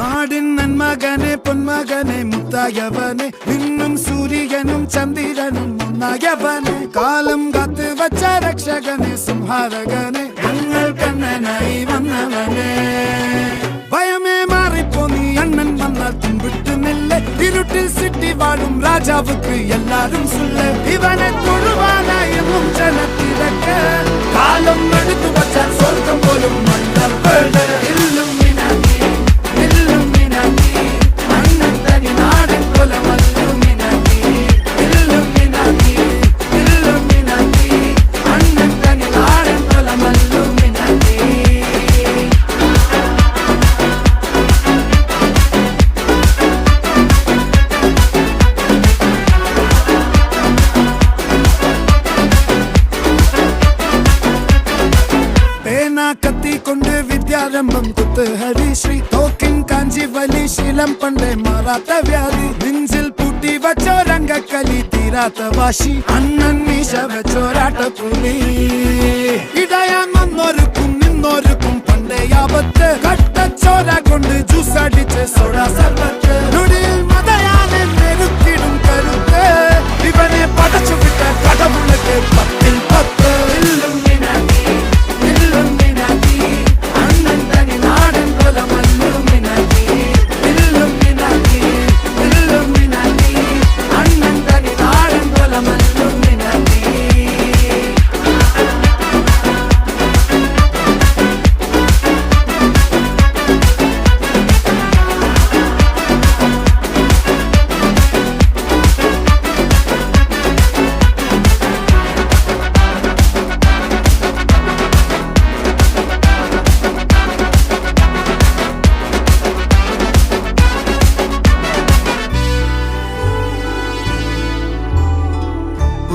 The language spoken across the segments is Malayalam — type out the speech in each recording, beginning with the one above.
നാടിൻ നന്മകനെ പൊന്മകനെ മുത്തായവനെ നിന്നും സൂര്യനും ചന്ദ്രനും ഒന്നായവനെ കാലം കാത്ത് വച്ച രക്ഷകനെ സംഹാരകനെ ഞങ്ങൾ കണ്ണനായി വന്നവനെ ഭയമേ മാറിപ്പോ നീ അണ്ണൻ വന്നാൽ തുമ്പിട്ടുന്നില്ല ഇരുട്ടിൽ സിറ്റി വാഴും രാജാവുക്ക് എല്ലാരും സുല്ല ഇവനെ തൊഴുവാനായി എന്നും ജനത്തിരക്ക് കാലം എടുത്തു വച്ചാൽ സ്വർഗം പോലും മണ്ണപ്പേട് കത്തിക്കൊണ്ട് വിദ്യാരംഭം കുത്ത് ഹരിശ്രീ തോക്കിൻ കാഞ്ചി വലി ശീലം പണ്ടേ മാറാത്ത വ്യാധി നെഞ്ചിൽ പൂട്ടി വച്ചോരംഗക്കലി തീരാത്ത വാശി അണ്ണൻ മീശ വെച്ചോരാട്ട പുലി ഇടയാൻ വന്നോർക്കും നിന്നോർക്കും പണ്ടേ ആപത്ത് കട്ടച്ചോര കൊണ്ട് ജ്യൂസ് അടിച്ച് സോഡാ സർബത്ത് നൊടിയിൽ മതയാനെ നെരുക്കിടും കരുത്ത് ഇവനെ പടച്ചു വിട്ട കടവുള്ളക്ക് 10-ൽ 10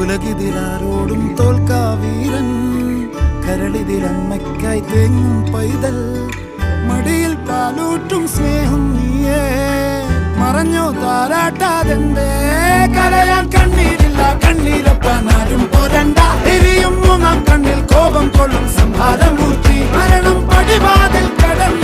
ഉലകിതിരാരോടും തോൽക്കാവീരൻ കരളിതിരമ്മയ്ക്കായി തേങ്ങും പൈതൽ മടിയിൽ പാലൂട്ടും സ്നേഹം നീയേ മറഞ്ഞോ താരാട്ടാതെന്തേ കരയാൻ കണ്ണീരില്ല കണ്ണീരപ്പാനാരും പോരണ്ട എരിയും മൂന്നാം കണ്ണിൽ കോപം കൊള്ളും സംഹാരമൂർത്തി മരണം പടിവാതിൽ കടന്നു